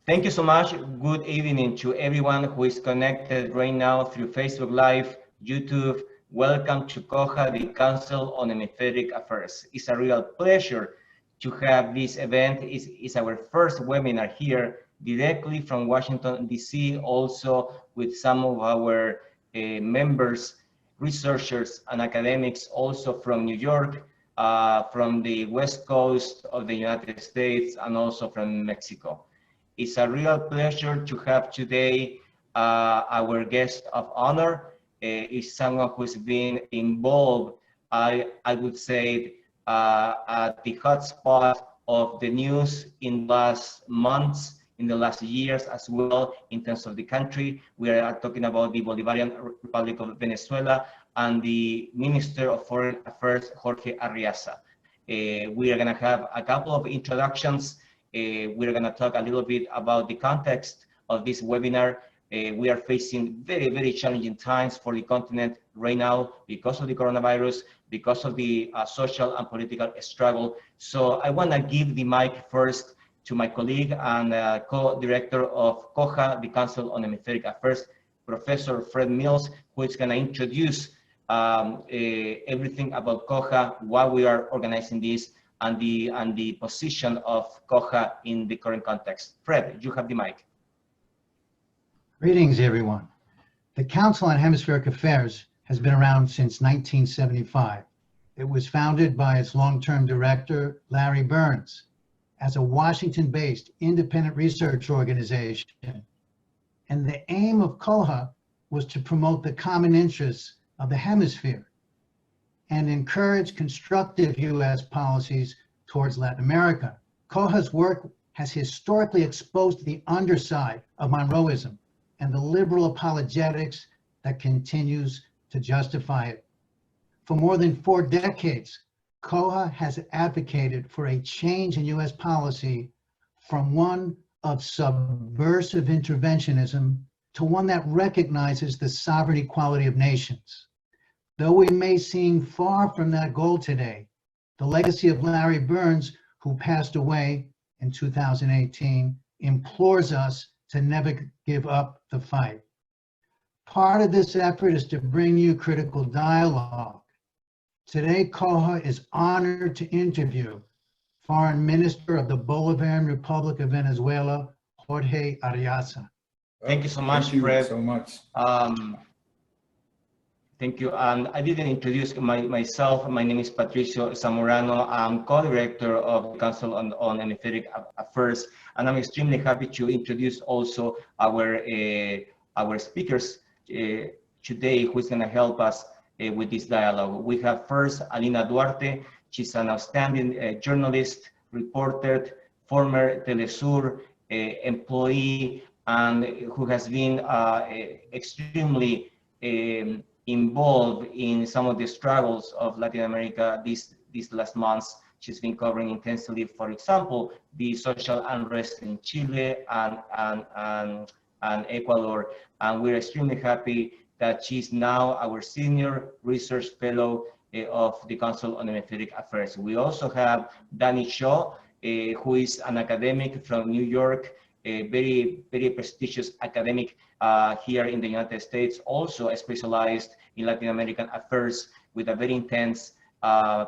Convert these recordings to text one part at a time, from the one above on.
Thank you so much. Good evening to everyone who is connected right now through Facebook Live, YouTube. Welcome to COHA, the Council on Hemispheric Affairs. It's a real pleasure to have this event. It's our first webinar here directly from Washington, D.C., also with some of our members, researchers, and academics also from New York, from the West Coast of the United States, and also from Mexico. It's a real pleasure to have today our guest of honor. Is someone who's been involved, I would say, at the hotspot of the news in the last months, in the last years as well, in terms of the country. We are talking about the Bolivarian Republic of Venezuela and the Minister of Foreign Affairs, Jorge Arreaza. We are going to have a couple of introductions. We're going to talk a little bit about the context of this webinar. We are facing very, very challenging times for the continent right now because of the coronavirus, because of the social and political struggle. So I want to give the mic first to my colleague and co-director of COHA, the Council on Hemispheric Affairs, Professor Fred Mills, who is going to introduce everything about COHA, why we are organizing this, and the position of COHA in the current context. Fred, you have the mic. Greetings, everyone. The Council on Hemispheric Affairs has been around since 1975. It was founded by its long-term director, Larry Burns, as a Washington-based independent research organization. And the aim of COHA was to promote the common interests of the hemisphere and encourage constructive U.S. policies towards Latin America. COHA's work has historically exposed the underside of Monroeism and the liberal apologetics that continues to justify it. For more than 4 decades, COHA has advocated for a change in U.S. policy from one of subversive interventionism to one that recognizes the sovereign equality of nations. Though we may seem far from that goal today, the legacy of Larry Burns, who passed away in 2018, implores us to never give up the fight. Part of this effort is to bring you critical dialogue. Today, COHA is honored to interview Foreign Minister of the Bolivarian Republic of Venezuela, Jorge Arreaza. Thank you so much, Fred. Thank you so much. Thank you. And I didn't introduce myself. My name is Patricio Zamorano. I'm co-director of the Council on Hemispheric Affairs, and I'm extremely happy to introduce also our speakers today, who is going to help us with this dialogue. We have first Alina Duarte. She's an outstanding journalist, reporter, former Telesur employee, and who has been extremely involved in some of the struggles of Latin America these last months. She's been covering intensively, for example, the social unrest in Chile and Ecuador. And we're extremely happy that she's now our senior research fellow of the Council on Hemispheric Affairs. We also have Danny Shaw, who is an academic from New York, a very, very prestigious academic here in the United States, also specialized in Latin American affairs with a very intense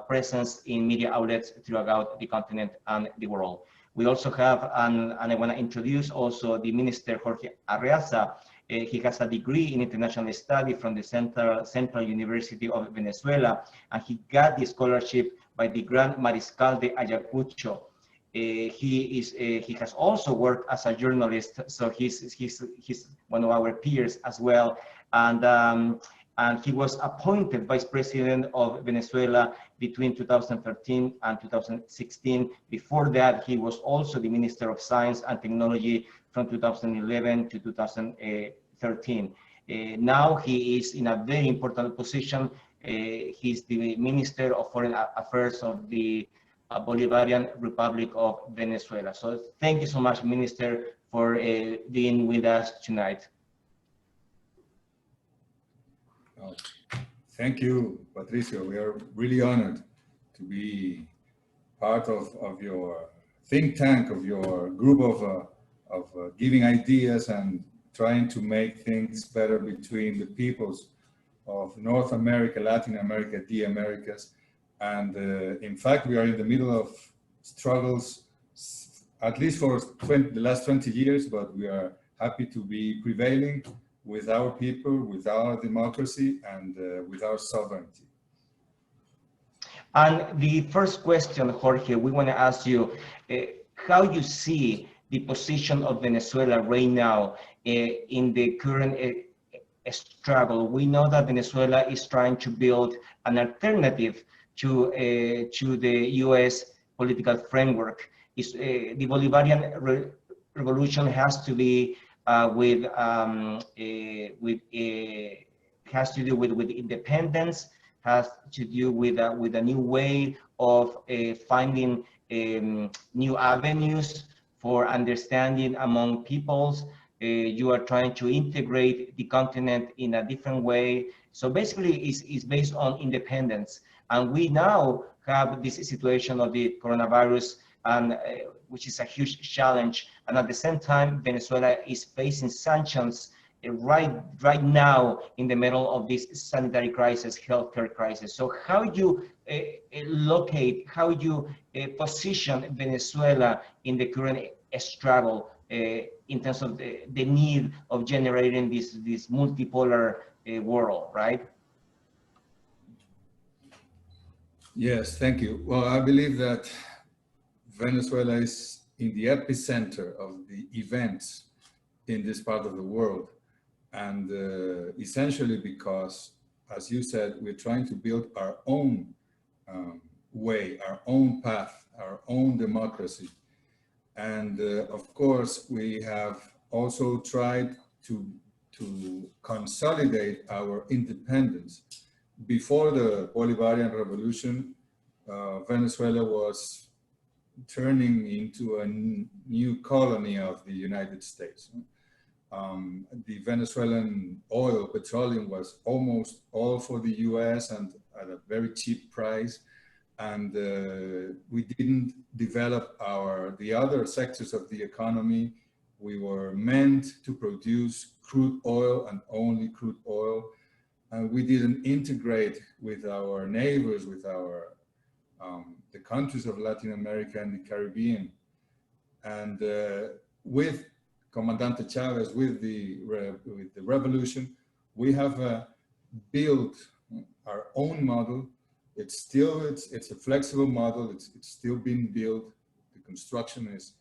presence in media outlets throughout the continent and the world. We also have, and I want to introduce also the Minister Jorge Arreaza. He has a degree in international study from the Central University of Venezuela, and he got the scholarship by the Gran Mariscal de Ayacucho. He has also worked as a journalist, so he's one of our peers as well, and he was appointed Vice President of Venezuela between 2013 and 2016. Before that, he was also the Minister of Science and Technology from 2011 to 2013. Now he is in a very important position. He's the Minister of Foreign Affairs of the Bolivarian Republic of Venezuela. So thank you so much, Minister, for being with us tonight. Thank you, Patricio. We are really honored to be part of your think tank, of your group giving ideas and trying to make things better between the peoples of North America, Latin America, the Americas. And in fact, we are in the middle of struggles, at least for the last 20 years, but we are happy to be prevailing with our people, with our democracy, and with our sovereignty. And the first question, Jorge, we want to ask you how you see the position of Venezuela right now in the current struggle. We know that Venezuela is trying to build an alternative to the U.S. political framework. The Bolivarian revolution has to be has to do with independence, has to do with a new way of finding new avenues for understanding among peoples. You are trying to integrate the continent in a different way. So basically it's based on independence. And we now have this situation of the coronavirus, and which is a huge challenge. And at the same time, Venezuela is facing sanctions right now in the middle of this sanitary crisis, healthcare crisis. So how you locate, how you position Venezuela in the current struggle in terms of the need of generating this multipolar world, right? Yes, thank you. Well, I believe that Venezuela is in the epicenter of the events in this part of the world. And essentially because, as you said, we're trying to build our own way, our own path, our own democracy. And of course, we have also tried to consolidate our independence. Before the Bolivarian Revolution, Venezuela was turning into a new colony of the United States. The Venezuelan oil, petroleum was almost all for the US and at a very cheap price. And we didn't develop the other sectors of the economy. We were meant to produce crude oil and only crude oil. And we didn't integrate with our neighbors, with the countries of Latin America and the Caribbean. And with Comandante Chavez, with the revolution, we have built our own model. It's a flexible model. It's still being built. The construction is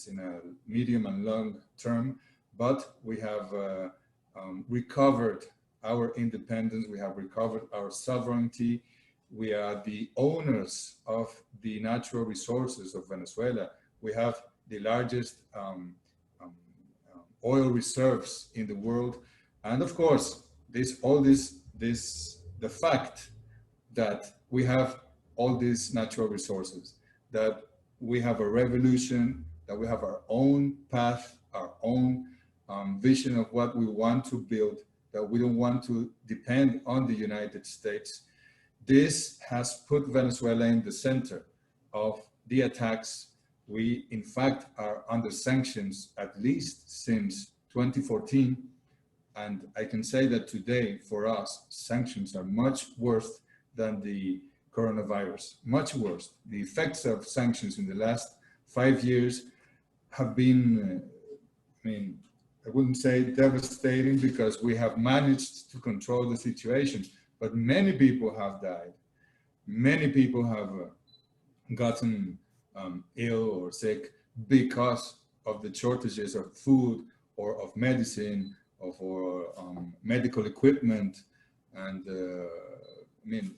in a medium and long term, but we have recovered our independence. We have recovered our sovereignty. We are the owners of the natural resources of Venezuela. We have the largest oil reserves in the world. And of course, the fact that we have all these natural resources, that we have a revolution, that we have our own path, our own vision of what we want to build, that we don't want to depend on the United States. This has put Venezuela in the center of the attacks. We, in fact, are under sanctions at least since 2014. And I can say that today, for us, sanctions are much worse than the coronavirus, much worse. The effects of sanctions in the last 5 years have been, I wouldn't say devastating, because we have managed to control the situation, but many people have died. Many people have gotten ill or sick because of the shortages of food or of medicine or medical equipment. And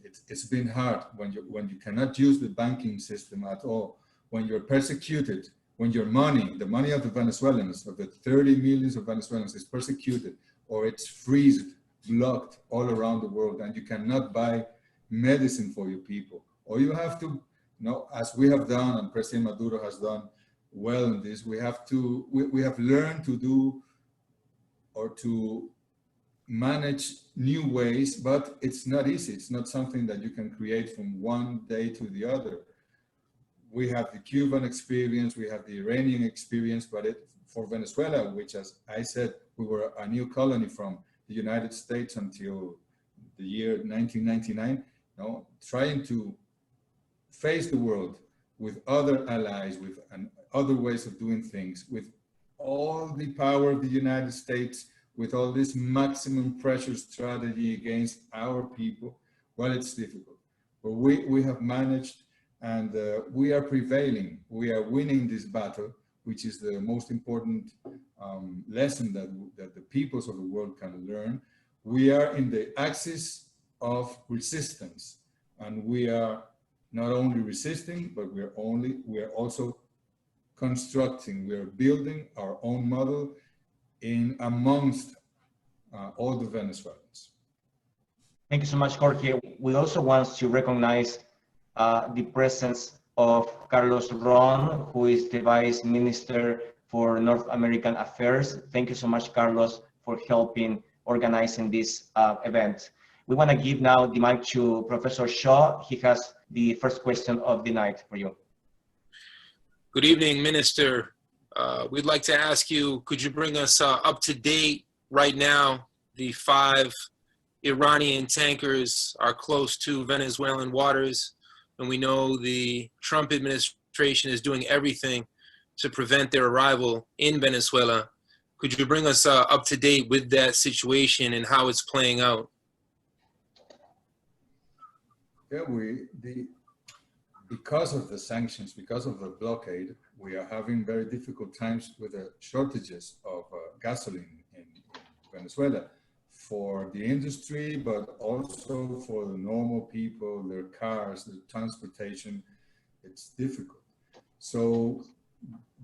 it's been hard when you cannot use the banking system at all, when you're persecuted, when your money, the money of the Venezuelans, of the 30 millions of Venezuelans, is persecuted, or it's freezed, blocked all around the world, and you cannot buy medicine for your people, or you have to, as we have done, and President Maduro has done well in this, we have learned to do or to manage new ways, but it's not easy. It's not something that you can create from one day to the other. we have the Cuban experience, we have the Iranian experience, but for Venezuela, which, as I said, we were a new colony from the United States until the year 1999, trying to face the world with other allies, with other ways of doing things, with all the power of the United States, with all this maximum pressure strategy against our people. Well, it's difficult, but we have managed, and we are prevailing. We are winning this battle, which is the most important lesson that the peoples of the world can learn. We are in the axis of resistance, and we are not only resisting, but we are also constructing. We are building our own model amongst all the Venezuelans. Thank you so much, Jorge. We also want to recognize the presence of Carlos Ron, who is the Vice Minister for North American Affairs. Thank you so much, Carlos, for helping organizing this event. We want to give now the mic to Professor Shaw. He has the first question of the night for you. Good evening, Minister. We'd like to ask you, could you bring us up to date right now? The 5 Iranian tankers are close to Venezuelan waters, and we know the Trump administration is doing everything to prevent their arrival in Venezuela. Could you bring us up to date with that situation and how it's playing out? Yeah, because of the sanctions, because of the blockade, we are having very difficult times with the shortages of gasoline in Venezuela for the industry, but also for the normal people, their cars, their transportation. It's difficult. So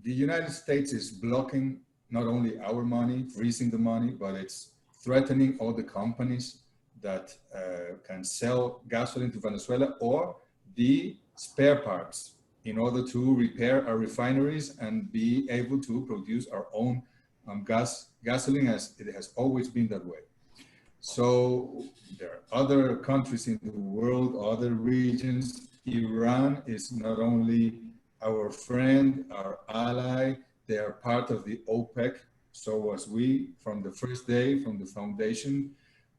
the United States is blocking not only our money, freezing the money, but it's threatening all the companies that can sell gasoline to Venezuela or the spare parts in order to repair our refineries and be able to produce our own gasoline, as it has always been that way. So there are other countries in the world, other regions. Iran is not only our friend, our ally, they are part of the OPEC, so was we from the first day, from the foundation,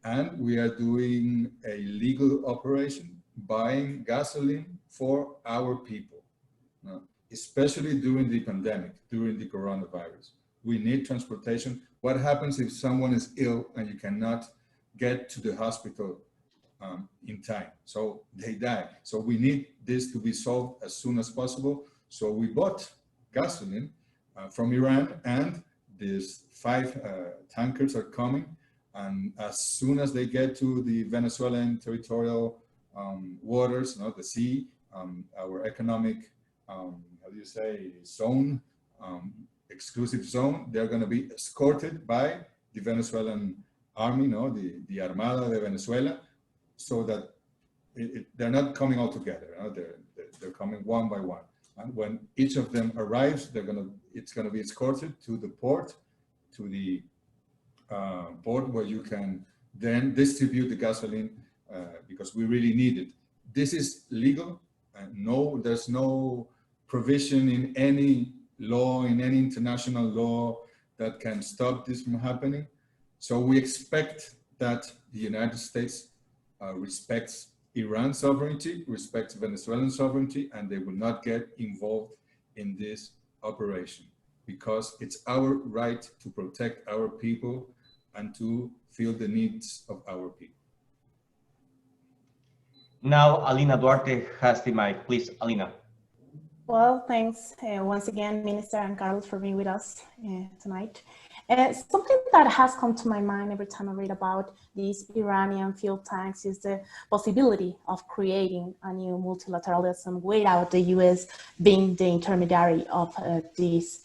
and we are doing a legal operation, buying gasoline for our people, especially during the pandemic, during the coronavirus. We need transportation. What happens if someone is ill and you cannot get to the hospital in time? So they die. So we need this to be solved as soon as possible. So we bought gasoline from Iran, and these 5 tankers are coming. And as soon as they get to the Venezuelan territorial waters, the sea, our economic, zone, exclusive zone, they're going to be escorted by the Venezuelan army, the Armada de Venezuela, so that they're not coming all together. They're coming one by one. And when each of them arrives, it's going to be escorted to the port, port where you can then distribute the gasoline because we really need it. This is legal. There's no provision in any law, in any international law that can stop this from happening. So we expect that the United States respects Iran's sovereignty, respects Venezuelan sovereignty, and they will not get involved in this operation because it's our right to protect our people and to fill the needs of our people. Now, Alina Duarte has the mic. Please, Alina. Well, thanks once again, Minister and Carlos, for being with us tonight. Something that has come to my mind every time I read about these Iranian fuel tanks is the possibility of creating a new multilateralism without the US being the intermediary of this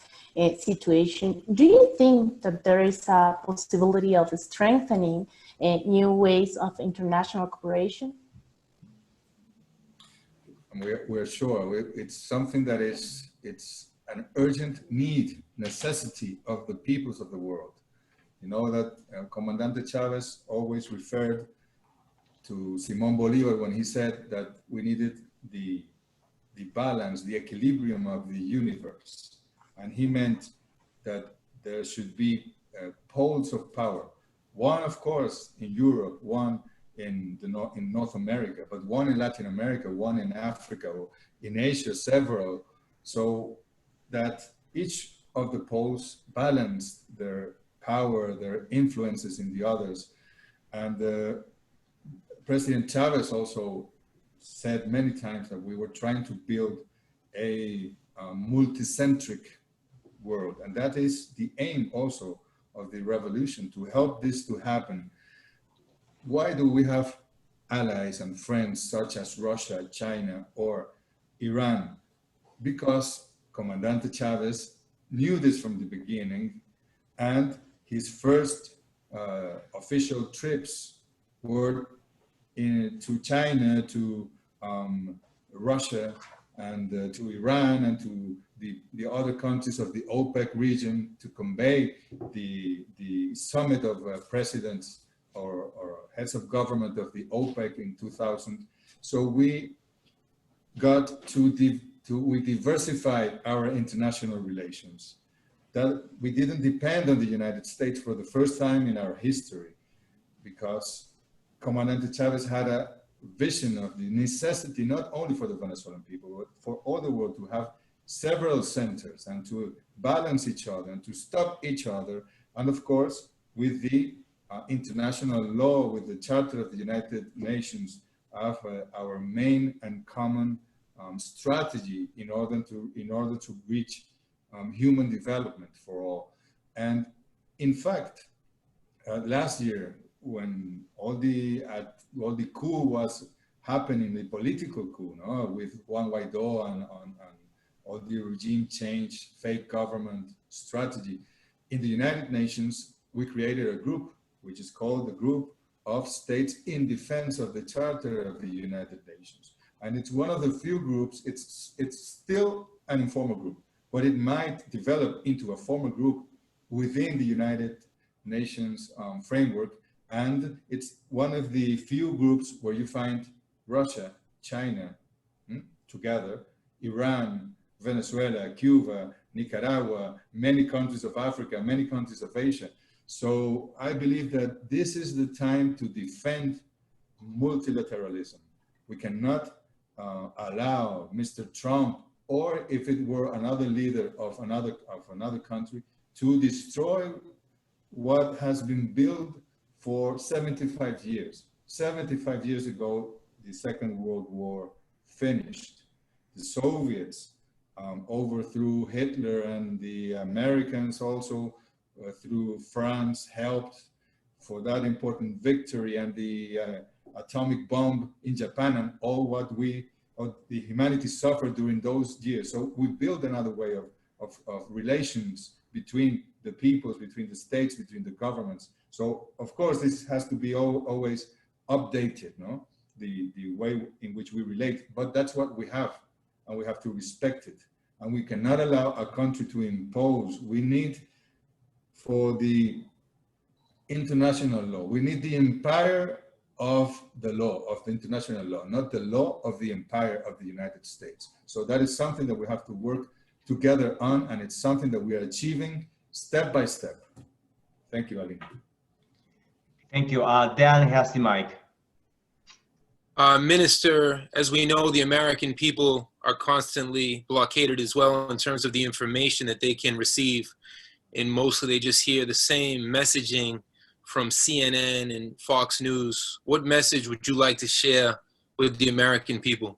situation. Do you think that there is a possibility of strengthening new ways of international cooperation? We're sure. It's something that it's an urgent need, necessity of the peoples of the world. You know that Comandante Chavez always referred to Simón Bolívar when he said that we needed the the balance, the equilibrium of the universe. And he meant that there should be poles of power. One, of course, in Europe, one in North America, but one in Latin America, one in Africa, or in Asia, several, so that each of the poles balanced their power, their influences in the others. And President Chavez also said many times that we were trying to build a multicentric world. And that is the aim also of the revolution, to help this to happen. Why do we have allies and friends such as Russia, China, or Iran? Because Comandante Chavez knew this from the beginning, and his first official trips were to China, to Russia, and to Iran, and to the other countries of the OPEC region, to convey the summit of presidents or heads of government of the OPEC in 2000. So we got we diversified our international relations. That we didn't depend on the United States for the first time in our history, because Comandante Chavez had a vision of the necessity, not only for the Venezuelan people, but for all the world, to have several centers and to balance each other and to stop each other. And of course, with the international law, with the Charter of the United Nations, of our main and common strategy in order to reach human development for all. And in fact, last year, when all the coup was happening, the political coup, no, with Juan Guaido and all the regime change, fake government strategy, in the United Nations, we created a group which is called the Group of States in Defense of the Charter of the United Nations. And it's one of the few groups, it's still an informal group, but it might develop into a formal group within the United Nations framework. And it's one of the few groups where you find Russia, China together, Iran, Venezuela, Cuba, Nicaragua, many countries of Africa, many countries of Asia. So I believe that this is the time to defend multilateralism. We cannot allow Mr. Trump, or if it were another leader of another country, to destroy what has been built for 75 years. 75 years ago, the Second World War finished. The Soviets overthrew Hitler, and the Americans also through France helped for that important victory, and the atomic bomb in Japan, and all what the humanity suffered during those years. So we built another way of relations between the peoples, between the states, between the governments. So of course this has to be always updated, no? The way in which we relate, but that's what we have, and we have to respect it. And we cannot allow a country to impose. We need, for the international law, we need the empire of the law, of the international law, not the law of the empire of the United States. So that is something that we have to work together on, and it's something that we are achieving step by step. Thank you, Alina. Thank you. Dan has the mic. Minister, as we know, the American people are constantly blockaded as well in terms of the information that they can receive. And mostly they just hear the same messaging from CNN and Fox News. What message would you like to share with the American people?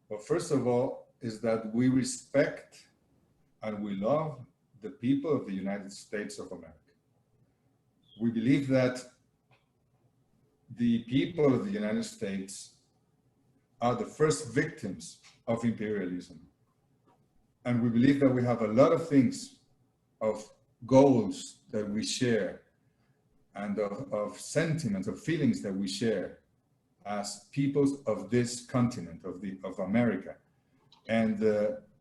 Well, first of all, is that we respect and we love the people of the United States of America. We believe that the people of the United States are the first victims of imperialism. And we believe that we have a lot of things, of goals that we share, and of sentiments, of feelings that we share as peoples of this continent, of America. And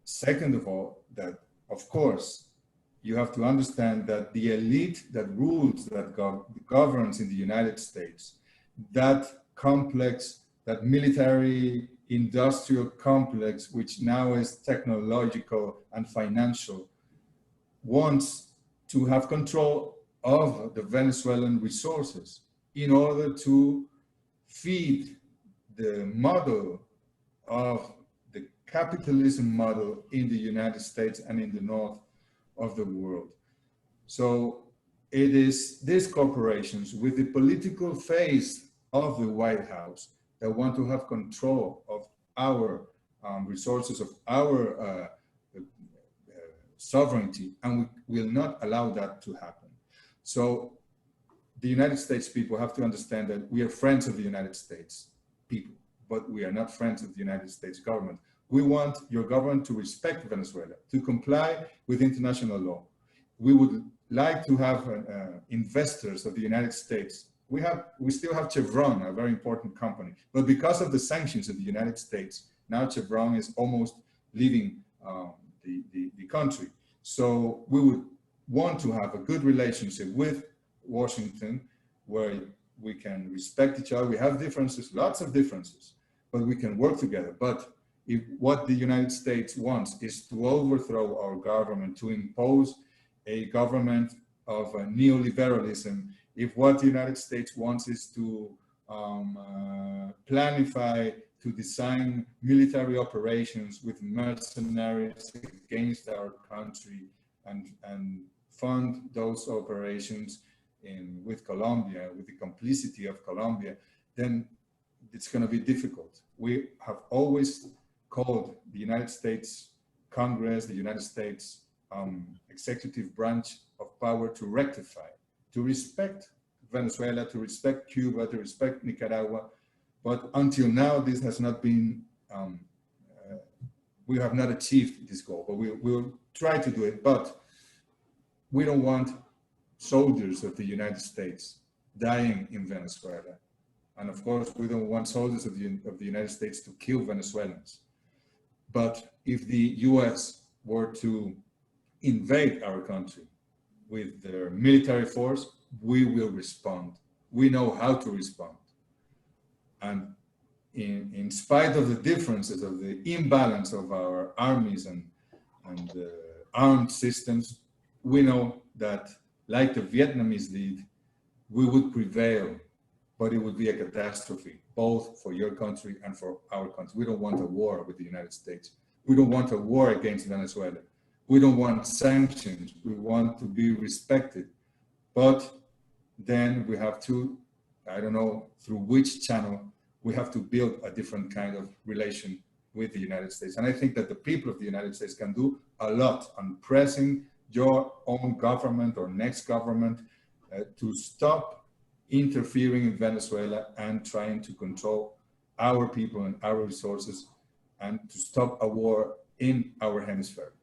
second of all, that of course, you have to understand that the elite that rules, that governs in the United States, that complex, that military industrial complex, which now is technological and financial, wants to have control of the Venezuelan resources in order to feed the model of the capitalism model in the United States and in the north of the world. So it is these corporations with the political face of the White House that want to have control of our resources, of our sovereignty, and we will not allow that to happen. So the United States people have to understand that we are friends of the United States people, but we are not friends of the United States government. We want your government to respect Venezuela, to comply with international law. We would like to have investors of the United States. We still have Chevron, a very important company, but because of the sanctions of the United States, now Chevron is almost leaving the country. So we would want to have a good relationship with Washington, where we can respect each other. We have differences, lots of differences, but we can work together. But if what the United States wants is to overthrow our government, to impose a government of neoliberalism, if what the United States wants is to planify, to design military operations with mercenaries against our country and fund those operations with Colombia, with the complicity of Colombia, then it's going to be difficult. We have always called the United States Congress, the United States executive branch of power to rectify, to respect Venezuela, to respect Cuba, to respect Nicaragua. But until now, this has not been, we have not achieved this goal, but we'll try to do it. But we don't want soldiers of the United States dying in Venezuela. And of course, we don't want soldiers of the United States to kill Venezuelans. But if the US were to invade our country with their military force, we will respond. We know how to respond. And in spite of the differences, of the imbalance of our armies and armed systems, we know that, like the Vietnamese did, we would prevail, but it would be a catastrophe, both for your country and for our country. We don't want a war with the United States. We don't want a war against Venezuela. We don't want sanctions. We want to be respected. But then we have to, I don't know through which channel, we have to build a different kind of relation with the United States. And I think that the people of the United States can do a lot on pressing your own government or next government to stop interfering in Venezuela and trying to control our people and our resources, and to stop a war in our hemisphere.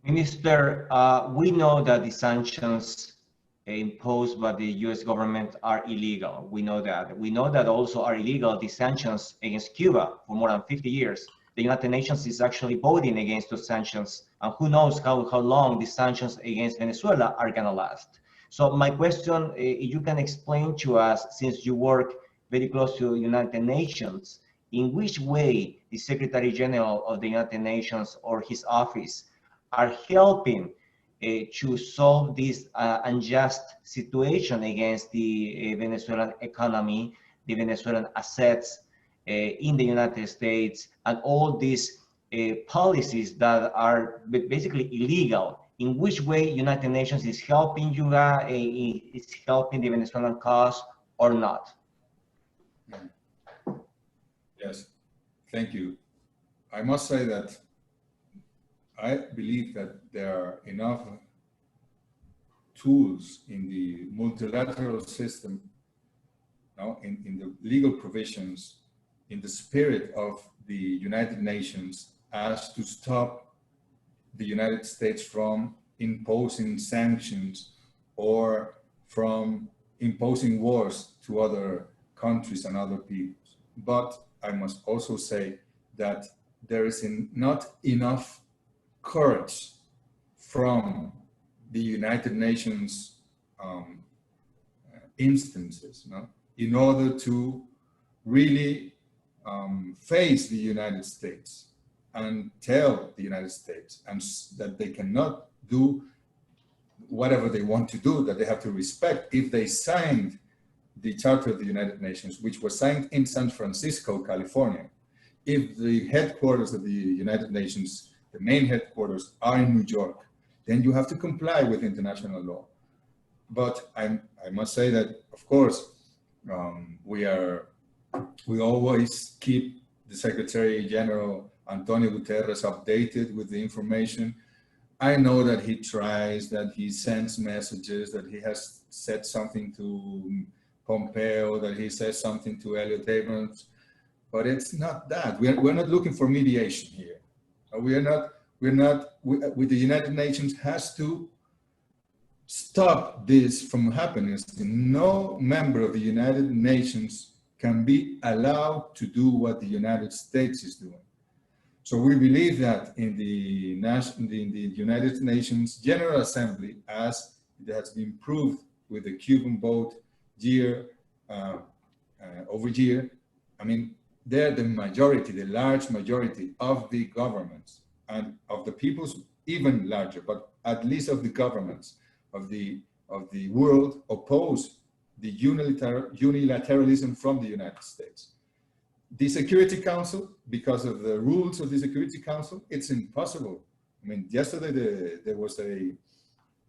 Minister, we know that the sanctions imposed by the US government are illegal. We know that. We know that also are illegal the sanctions against Cuba for more than 50 years. The United Nations is actually voting against those sanctions, and who knows how long the sanctions against Venezuela are gonna last. So my question, you can explain to us, since you work very close to the United Nations, in which way the Secretary General of the United Nations or his office are helping to solve this unjust situation against the Venezuelan economy, the Venezuelan assets in the United States, and all these policies that are basically illegal. In which way United Nations is helping you, is helping the Venezuelan cause or not? Yes, thank you. I must say that I believe that there are enough tools in the multilateral system, in the legal provisions, in the spirit of the United Nations, as to stop the United States from imposing sanctions or from imposing wars to other countries and other peoples. But I must also say that there is not enough courage from the United Nations instances, in order to really face the United States and tell the United States that they cannot do whatever they want to do, that they have to respect. If they signed the Charter of the United Nations, which was signed in San Francisco, California, if the headquarters of the United Nations, the main headquarters, are in New York, then you have to comply with international law. But I must say that, of course, we always keep the Secretary General Antonio Guterres updated with the information. I know that he tries, that he sends messages, that he has said something to Pompeo, that he says something to Elliot Abrams, but it's not that. We're not looking for mediation here. We're not, with the United Nations has to stop this from happening. No member of the United Nations can be allowed to do what the United States is doing. So we believe that in the United Nations General Assembly, as it has been proved with the Cuban vote year over year, I mean, they're the majority, the large majority of the governments and of the peoples, even larger, but at least of the governments of the world oppose the unilateralism from the United States. The Security Council, because of the rules of the Security Council, it's impossible. I mean, yesterday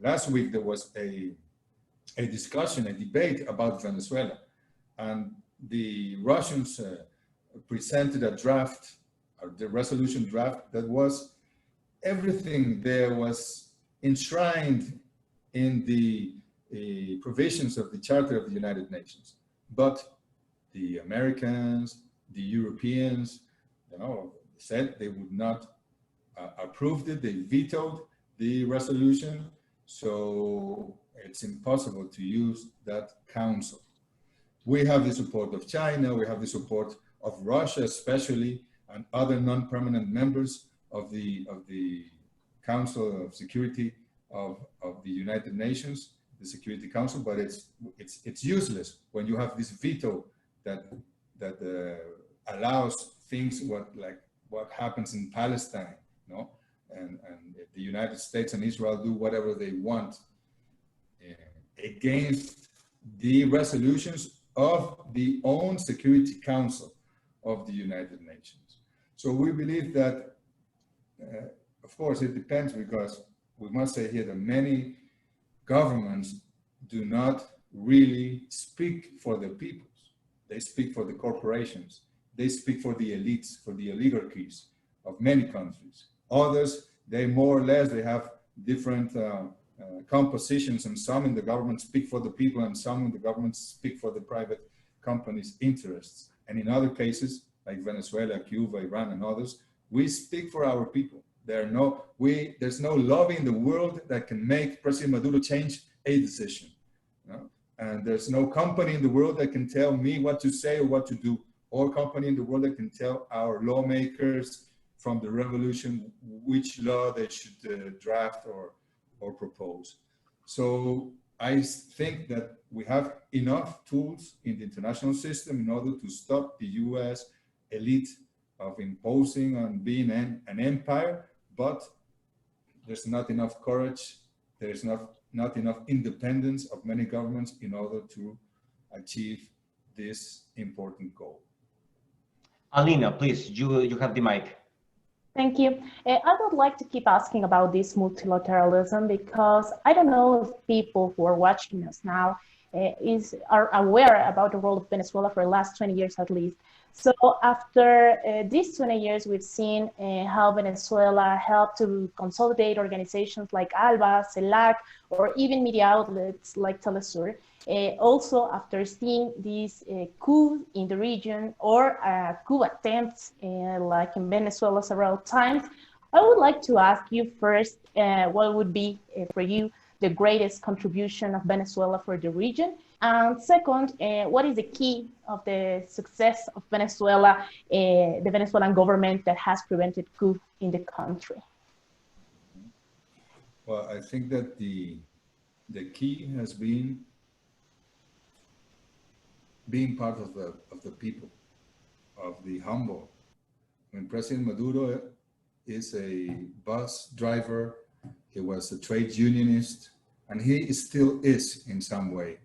last week there was a discussion, a debate about Venezuela, and the Russians presented a draft, the resolution draft, that was, everything there was enshrined in the provisions of the Charter of the United Nations. But the Americans, the Europeans, said they would not approve it. They vetoed the resolution. So it's impossible to use that council. We have the support of China. We have the support of Russia, especially, and other non-permanent members of the Council of Security of the United Nations, the Security Council. But it's useless when you have this veto that allows things what happens in Palestine, and the United States and Israel do whatever they want against the resolutions of the own Security Council of the United Nations. So we believe that, of course, it depends, because we must say here that many governments do not really speak for the peoples. They speak for the corporations. They speak for the elites, for the oligarchies of many countries. Others, they more or less, they have different compositions, and some in the government speak for the people, and some in the government speak for the private companies' interests. And in other cases, like Venezuela, Cuba, Iran, and others, we speak for our people. There's no lobby in the world that can make President Maduro change a decision. And there's no company in the world that can tell me what to say or what to do, or company in the world that can tell our lawmakers from the revolution which law they should draft or propose. So I think that we have enough tools in the international system in order to stop the US elite of imposing on being an empire, but there's not enough courage, there's not enough independence of many governments in order to achieve this important goal. Alina, please, you have the mic. Thank you. I would like to keep asking about this multilateralism, because I don't know if people who are watching us now are aware about the role of Venezuela for the last 20 years at least. So after these 20 years, we've seen how Venezuela helped to consolidate organizations like ALBA, CELAC, or even media outlets like Telesur. Also, after seeing these coups in the region, or coup attempts like in Venezuela several times, I would like to ask you first, what would be for you the greatest contribution of Venezuela for the region? And second, what is the key of the success of Venezuela, the Venezuelan government that has prevented coup in the country? Well, I think that the key has been being part of the people, of the humble. When President Maduro is a bus driver, he was a trade unionist, and he still is in some way.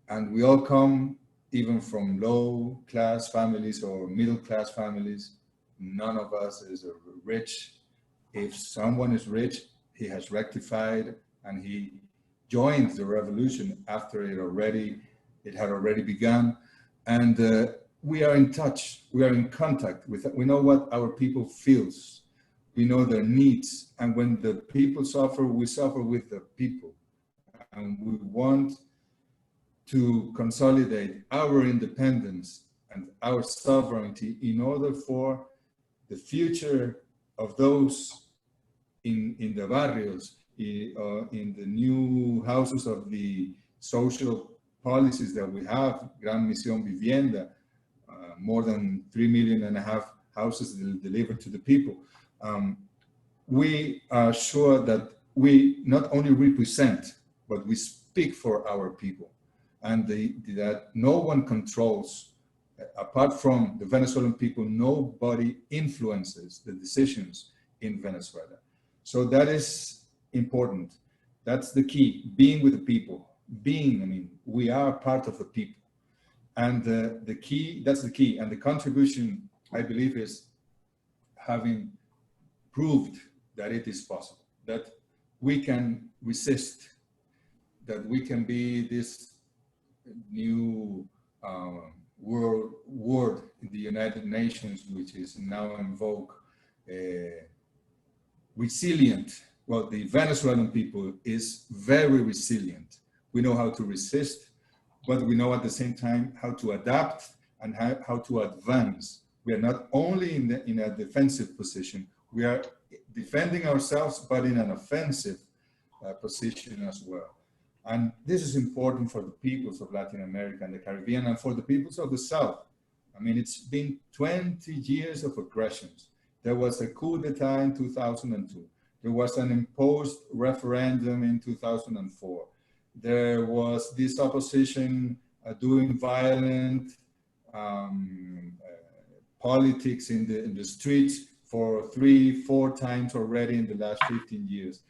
And we all come even from low class families or middle class families. None of us is rich. If someone is rich, he has rectified and he joined the revolution after it had already begun. And we are in touch, we are in contact with, we know what our people feels, we know their needs. And when the people suffer, we suffer with the people. And we want to consolidate our independence and our sovereignty in order for the future of those in the barrios, in the new houses of the social policies that we have, Gran Misión Vivienda, more than 3.5 million houses delivered to the people. We are sure that we not only represent, but we speak for our people, and that no one controls, apart from the Venezuelan people, nobody influences the decisions in Venezuela. So that is important. That's the key, being with the people. We are part of the people. And the key, that's the key. And the contribution, I believe, is having proved that it is possible, that we can resist, that we can be this new word in the United Nations, which is now in vogue, resilient. Well, the Venezuelan people is very resilient. We know how to resist, but we know at the same time how to adapt and how to advance. We are not only in a defensive position, we are defending ourselves, but in an offensive position as well. And this is important for the peoples of Latin America and the Caribbean, and for the peoples of the South. I mean, it's been 20 years of aggressions. There was a coup d'etat in 2002. There was an imposed referendum in 2004. There was this opposition doing violent politics in the streets for 3-4 times already in the last 15 years.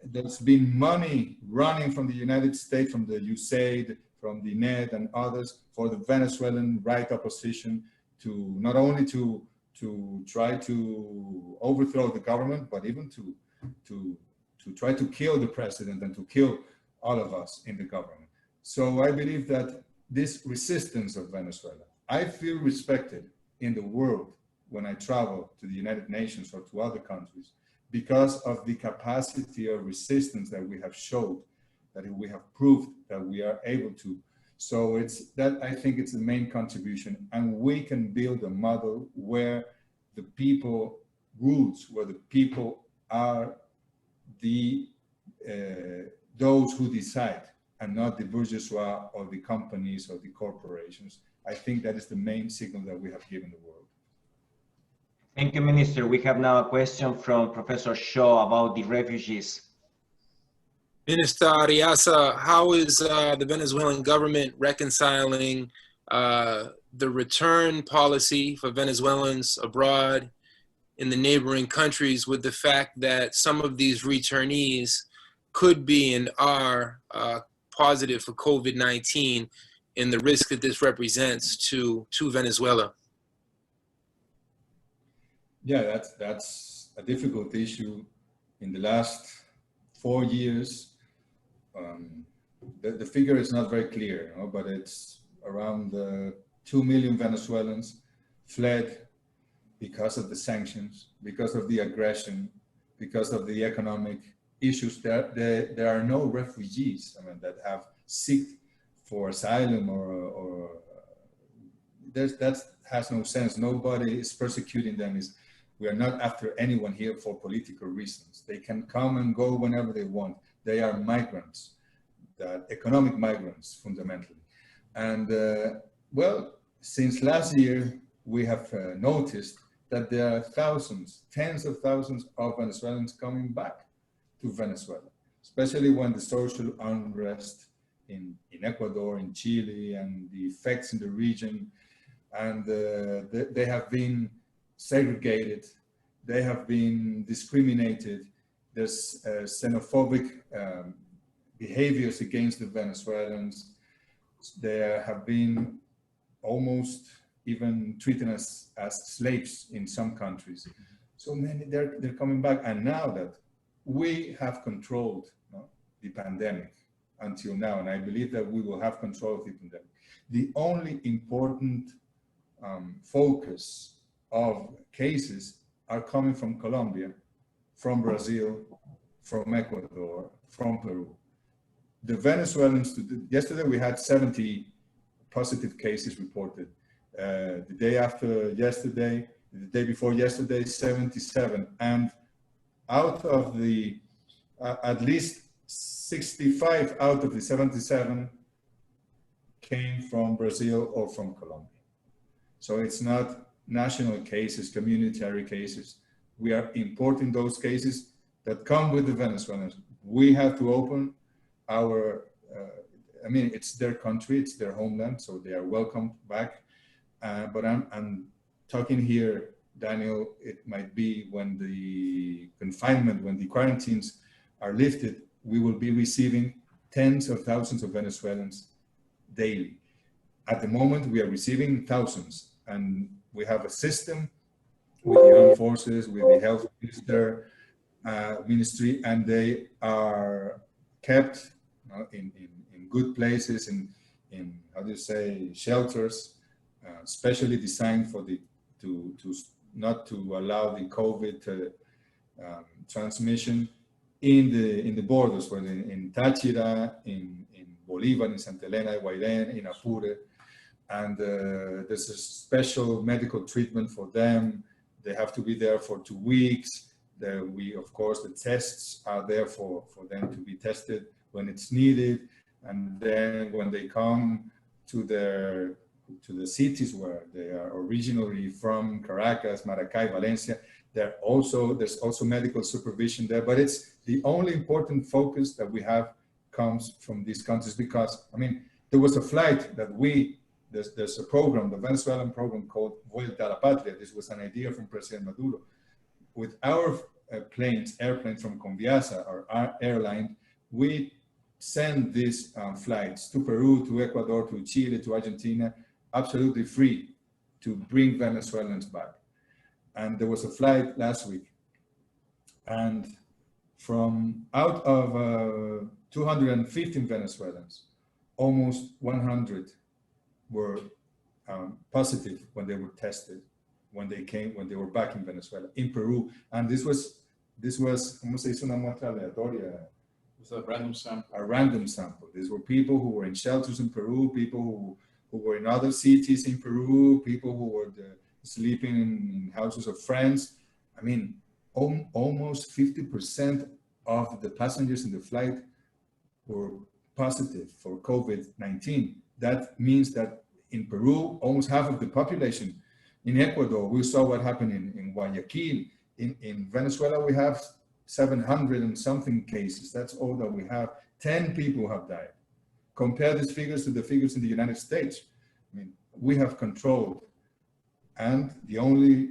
There's been money running from the United States, from the USAID, from the NED and others, for the Venezuelan right opposition to not only to try to overthrow the government, but even to try to kill the president and to kill all of us in the government. So I believe that this resistance of Venezuela, I feel respected in the world when I travel to the United Nations or to other countries, because of the capacity of resistance that we have showed, that we have proved that we are able to. So it's that, I think it's the main contribution, and we can build a model where the people rules, where the people are those who decide, and not the bourgeoisie or the companies or the corporations. I think that is the main signal that we have given the world. Thank you, Minister. We have now a question from Professor Shaw about the refugees. Minister Arreaza, how is the Venezuelan government reconciling the return policy for Venezuelans abroad in the neighboring countries with the fact that some of these returnees could be and are positive for COVID-19 and the risk that this represents to Venezuela? Yeah, that's a difficult issue. In the last 4 years, the figure is not very clear, but it's around 2 million Venezuelans fled because of the sanctions, because of the aggression, because of the economic issues. There are no refugees, that have sought for asylum or that has no sense. Nobody is persecuting them. We are not after anyone here for political reasons. They can come and go whenever they want. They are migrants, economic migrants fundamentally. And well, since last year, we have noticed that there are thousands, tens of thousands of Venezuelans coming back to Venezuela, especially when the social unrest in Ecuador, in Chile, and the effects in the region and they have been segregated, they have been discriminated. There's xenophobic behaviors against the Venezuelans. There have been almost even treated as slaves in some countries. So many, they're coming back. And now that we have controlled the pandemic until now, and I believe that we will have control of the pandemic, the only important focus of cases are coming from Colombia, from Brazil, from Ecuador, from Peru. The Venezuelans, yesterday we had 70 positive cases reported. The day after yesterday, the day before yesterday, 77. And out of the, at least 65 out of the 77 came from Brazil or from Colombia. So it's not national cases, communitary cases. We are importing those cases that come with the Venezuelans. We have to open our, I mean, it's their country, it's their homeland, so they are welcome back. But I'm talking here, Daniel, it might be when the confinement, when the quarantines are lifted, we will be receiving tens of thousands of Venezuelans daily. At the moment, we are receiving thousands, and we have a system with the armed forces, with the health ministry, and they are kept in good places, in how do you say, shelters, specially designed for the to not to allow the COVID transmission in the borders, whether in Táchira, in Bolívar, in Santa Elena, Guairén, in Apure, and there's a special medical treatment for them. They have to be there for 2 weeks. Of course, the tests are there for them to be tested when it's needed, and then when they come to the cities where they are originally from, Caracas, Maracay, Valencia, there's also medical supervision there. But it's the only important focus that we have comes from these countries, because, I mean, there was a flight that there's a program, the Venezuelan program called Vuelta a la Patria. This was an idea from President Maduro. With our airplanes from Conviasa, our airline, we send these flights to Peru, to Ecuador, to Chile, to Argentina, absolutely free, to bring Venezuelans back. And there was a flight last week, and from out of 215 Venezuelans, almost 100 were positive when they were tested, when they were back in Venezuela, in Peru. And this was, ¿cómo se dice una muestra aleatoria? It was a random sample. A random sample. These were people who were in shelters in Peru, people who were in other cities in Peru, people who were sleeping in houses of friends. I mean, almost 50% of the passengers in the flight were positive for COVID-19. That means that in Peru, almost half of the population. In Ecuador, we saw what happened in Guayaquil. In Venezuela, we have 700 and something cases. That's all that we have. 10 people have died. Compare these figures to the figures in the United States. I mean, we have controlled. And the only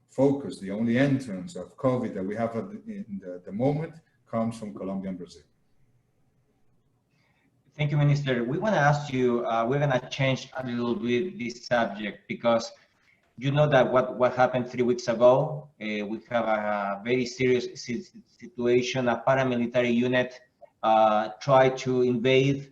focus, the only entrance of COVID that we have in the moment comes from Colombia and Brazil. Thank you, Minister. We want to ask you, we're going to change a little bit this subject, because you know that what happened 3 weeks ago, we have a very serious situation. A paramilitary unit tried to invade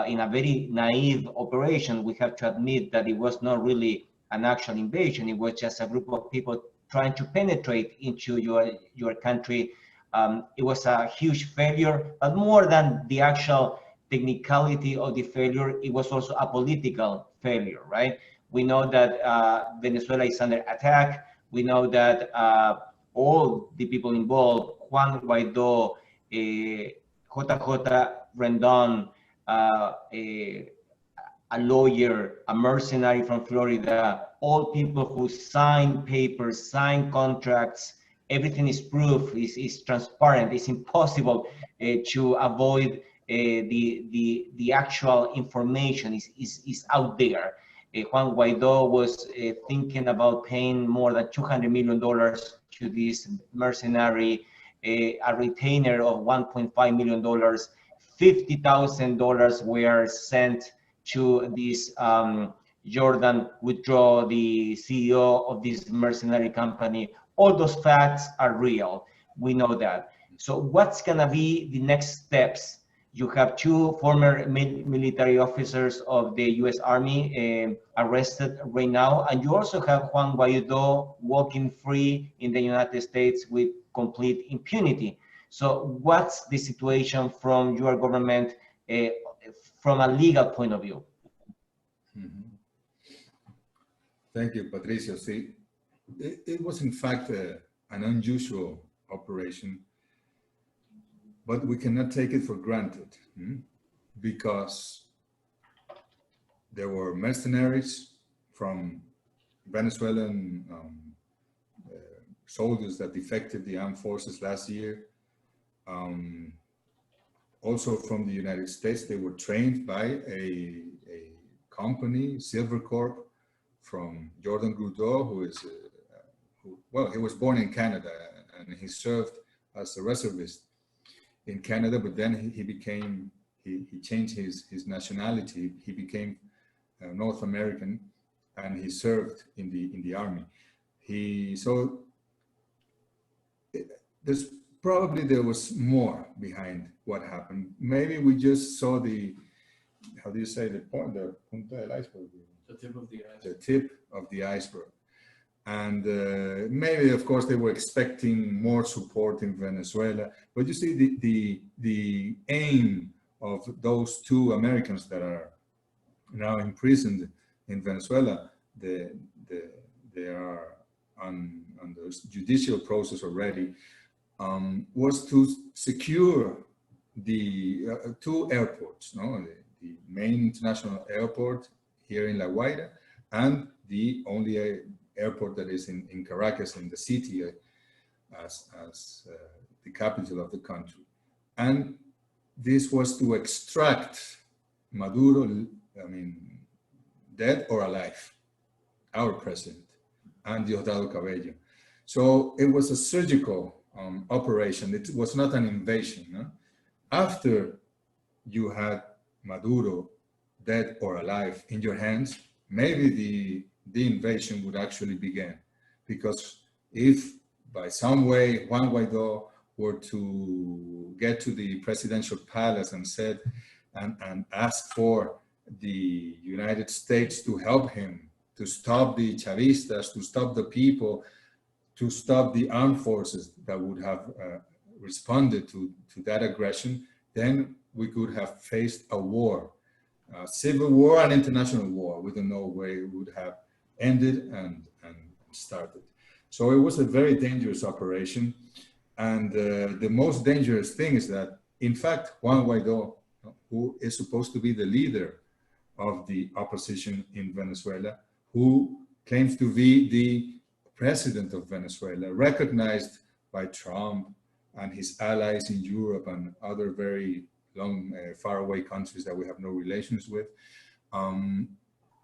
in a very naive operation. We have to admit that it was not really an actual invasion. It was just a group of people trying to penetrate into your country. It was a huge failure, but more than the actual technicality of the failure, it was also a political failure, right? We know that Venezuela is under attack. We know that all the people involved, Juan Guaidó, JJ Rendon, a lawyer, a mercenary from Florida, all people who sign papers, sign contracts, everything is proof, is transparent. It's impossible to avoid the actual information is out there. Juan Guaido was thinking about paying more than $200 million to this mercenary, a retainer of $1.5 million. $50,000 were sent to this Jordan Woodrow, the CEO of this mercenary company. All those facts are real. We know that. So what's gonna be the next steps? You have two former military officers of the U.S. Army arrested right now, and you also have Juan Guaido walking free in the United States with complete impunity. So what's the situation from your government from a legal point of view? Mm-hmm. Thank you, Patricio. See, it was in fact an unusual operation, but we cannot take it for granted because there were mercenaries from Venezuelan soldiers that defected the armed forces last year. Also from the United States, they were trained by a company, Silver Corp, from Jordan Goudreau, who is, he was born in Canada and he served as a reservist in Canada, but then he changed his nationality. He became North American and he served in the army. There was more behind what happened. Maybe we just saw the, how do you say, the punta del iceberg? The tip of the iceberg. The tip of the iceberg. And maybe, of course, they were expecting more support in Venezuela. But you see, the aim of those two Americans that are now imprisoned in Venezuela, they are on the judicial process already, was to secure the two airports, the main international airport here in La Guaira and the only airport that is in Caracas, in the city, as the capital of the country. And this was to extract Maduro, dead or alive, our president, and Diosdado Cabello. So it was a surgical operation. It was not an invasion. No? After you had Maduro, dead or alive, in your hands, maybe the invasion would actually begin. Because if by some way Juan Guaido were to get to the presidential palace and ask for the United States to help him, to stop the Chavistas, to stop the people, to stop the armed forces that would have responded to that aggression, then we could have faced a war, a civil war, an international war. We don't know where it would have ended and started. So it was a very dangerous operation. And the most dangerous thing is that, in fact, Juan Guaido, who is supposed to be the leader of the opposition in Venezuela, who claims to be the president of Venezuela, recognized by Trump and his allies in Europe and other very long, faraway countries that we have no relations with,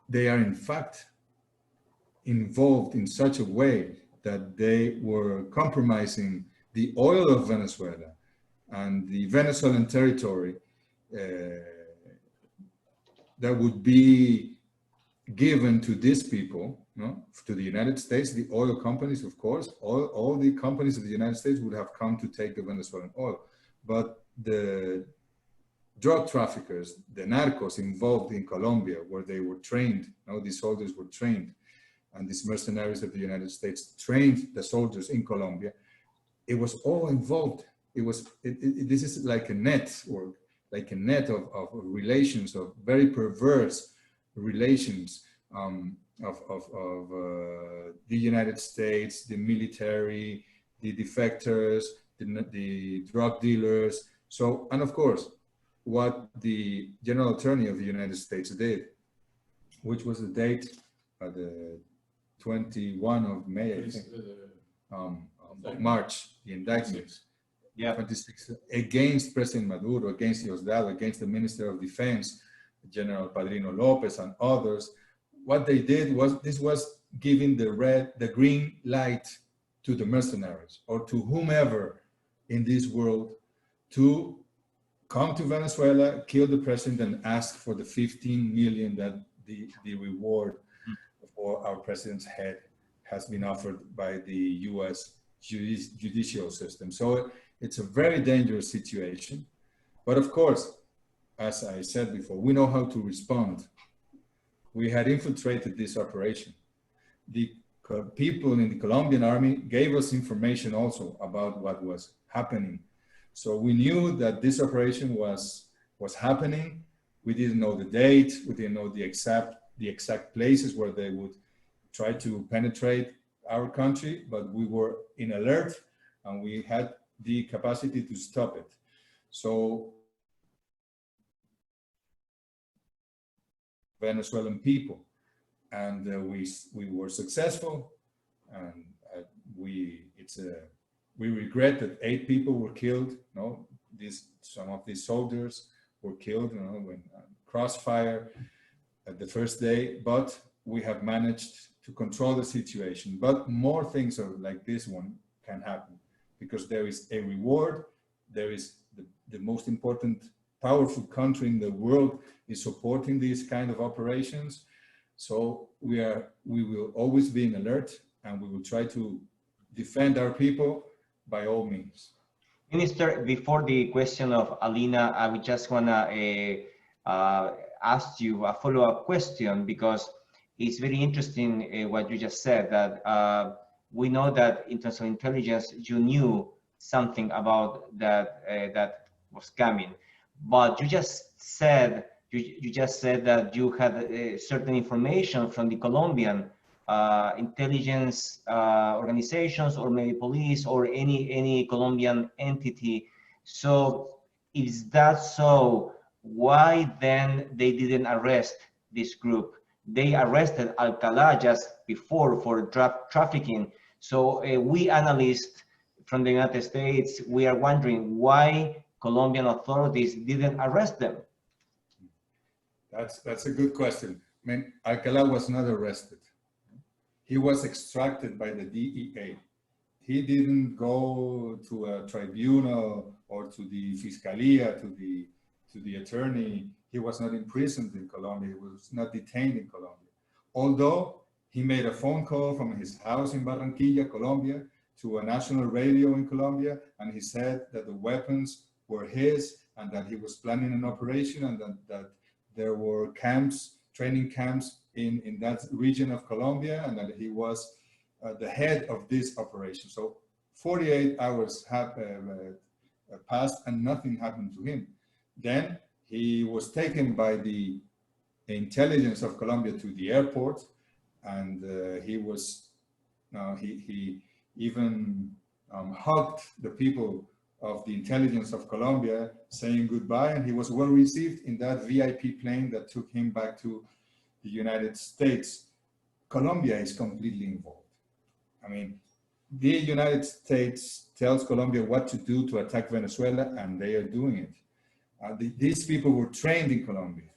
they are in fact involved in such a way that they were compromising the oil of Venezuela and the Venezuelan territory that would be given to these people, to the United States. The oil companies, of course, all the companies of the United States would have come to take the Venezuelan oil. But the drug traffickers, the narcos involved in Colombia, where they were trained, these soldiers were trained, and these mercenaries of the United States trained the soldiers in Colombia. It was all involved. This is like a network, like a net of relations, of very perverse relations of the United States, the military, the defectors, the drug dealers. So, and of course, what the General Attorney of the United States did, which was the date, the 21 of May, I think, of March, the indictment, 26, against President Maduro, against Diosdado, against the Minister of Defense, General Padrino Lopez and others, what they did was, this was giving the green light to the mercenaries or to whomever in this world to come to Venezuela, kill the president, and ask for the 15 million that the reward for our president's head has been offered by the US judicial system. So it's a very dangerous situation. But of course, as I said before, we know how to respond. We had infiltrated this operation. The people in the Colombian army gave us information also about what was happening. So we knew that this operation was happening. We didn't know the date. We didn't know the exact places where they would try to penetrate our country, but we were in alert and we had the capacity to stop it. So Venezuelan people, and we were successful, and we regret that 8 people were killed. No, some of these soldiers were killed, you know, when crossfire at the first day. But we have managed to control the situation. But more things like this one can happen because there is a reward. There is the most important, powerful country in the world is supporting these kind of operations. So we will always be in alert, and we will try to defend our people by all means. Minister, before the question of Alina, I would just want to ask you a follow-up question, because it's very interesting what you just said, that we know that in terms of intelligence, you knew something about that that was coming, but you just said that you had certain information from the Colombian intelligence organizations, or maybe police, or any Colombian entity. So is that so? Why then they didn't arrest this group? They arrested Alcalá just before for drug trafficking. So we analysts from the United States, we are wondering why Colombian authorities didn't arrest them. That's a good question. I mean, Alcalá was not arrested. He was extracted by the DEA. He didn't go to a tribunal or to the Fiscalía, to the attorney. He was not imprisoned in Colombia. He was not detained in Colombia. Although he made a phone call from his house in Barranquilla, Colombia, to a national radio in Colombia, and he said that the weapons were his, and that he was planning an operation, and that there were camps, training camps in that region of Colombia, and that he was the head of this operation. So 48 hours have passed and nothing happened to him. Then he was taken by the intelligence of Colombia to the airport, and he even hugged the people of the intelligence of Colombia, saying goodbye, and he was well received in that VIP plane that took him back to the United States. Colombia is completely involved. I mean, the United States tells Colombia what to do to attack Venezuela, and they are doing it. These people were trained in Colombia,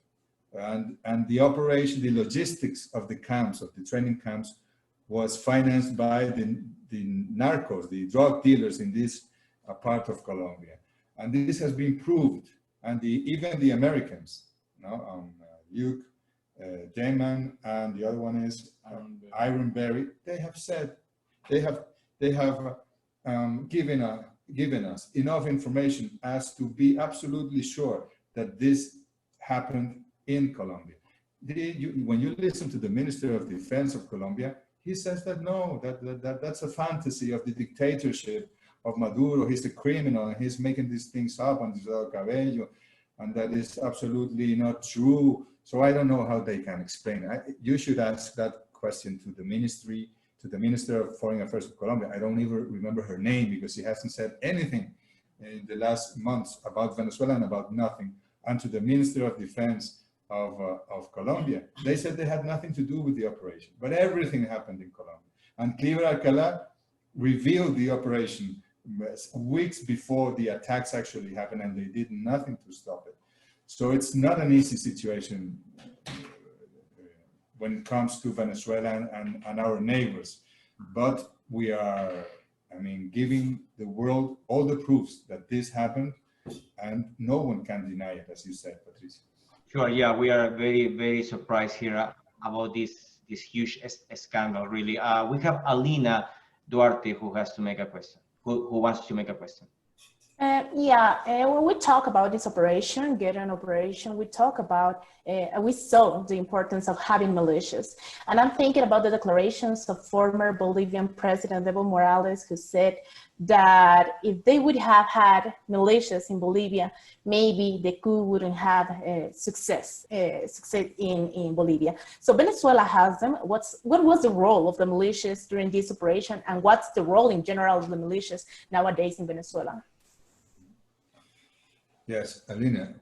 and the operation, the logistics of the camps, of the training camps, was financed by the narcos, the drug dealers in this part of Colombia. And this has been proved. And even the Americans, Luke Damon, and the other one is Iron Berry, they have said, they have given us enough information as to be absolutely sure that this happened in Colombia. When you listen to the Minister of Defense of Colombia, he says that no, that's a fantasy of the dictatorship of Maduro. He's a criminal and he's making these things up on Diosdado Cabello, and that is absolutely not true. So I don't know how they can explain it. You should ask that question to the ministry, to the Minister of Foreign Affairs of Colombia. I don't even remember her name because she hasn't said anything in the last months about Venezuela and about nothing. And to the Minister of Defense of Colombia, they said they had nothing to do with the operation, but everything happened in Colombia. And Cliver Alcalá revealed the operation weeks before the attacks actually happened, and they did nothing to stop it. So it's not an easy situation, when it comes to Venezuela and our neighbors. But we are, I mean, giving the world all the proofs that this happened, and no one can deny it, as you said, Patricio. Sure. Yeah, we are very, very surprised here about this huge scandal. Really, we have Alina Duarte who has to make a question. Who wants to make a question? When we talk about this operation, Guerrilla operation, we talk about, we saw the importance of having militias. And I'm thinking about the declarations of former Bolivian President Evo Morales, who said that if they would have had militias in Bolivia, maybe the coup wouldn't have success in Bolivia. So Venezuela has them. What was the role of the militias during this operation, and what's the role in general of the militias nowadays in Venezuela? Yes, Alina.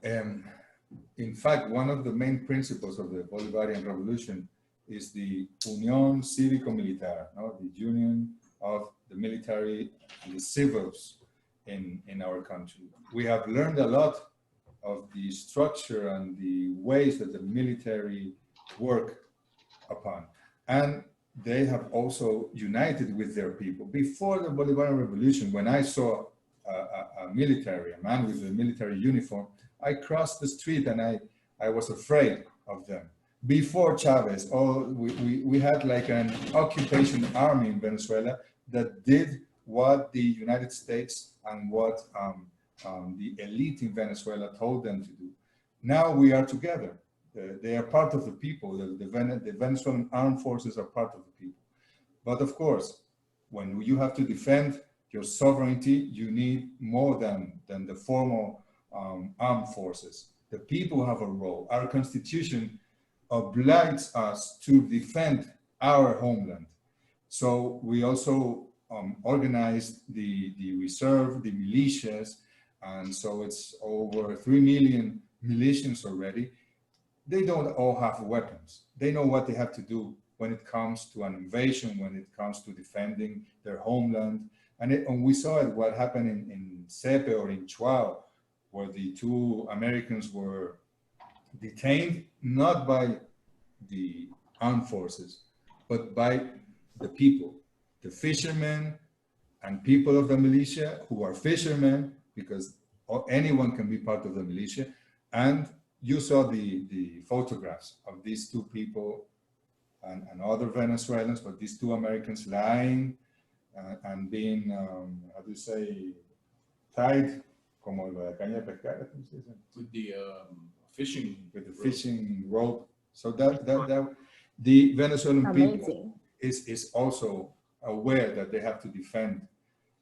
In fact, one of the main principles of the Bolivarian Revolution is the Unión Cívico-Militar, no? The union of the military and the civils in our country. We have learned a lot of the structure and the ways that the military work upon. And they have also united with their people. Before the Bolivarian Revolution, when I saw a man with a military uniform, I crossed the street and I was afraid of them. Before Chavez, we had like an occupation army in Venezuela that did what the United States and what the elite in Venezuela told them to do. Now we are together. They are part of the people. The Venezuelan armed forces are part of the people. But of course, when you have to defend your sovereignty, you need more than the formal armed forces. The people have a role. Our constitution obliges us to defend our homeland. So we also organized the reserve, the militias, and so it's over 3 million militians already. They don't all have weapons. They know what they have to do when it comes to an invasion, when it comes to defending their homeland. And we saw it, what happened in Sepe or in Chuao, where the 2 Americans were detained, not by the armed forces, but by the people, the fishermen and people of the militia who are fishermen, because anyone can be part of the militia. And you saw the photographs of these 2 people and other Venezuelans, but these 2 Americans lying and being, how do you say, tied, como la caña de pescar, with the fishing, fishing rope. So that the Venezuelan people is also aware that they have to defend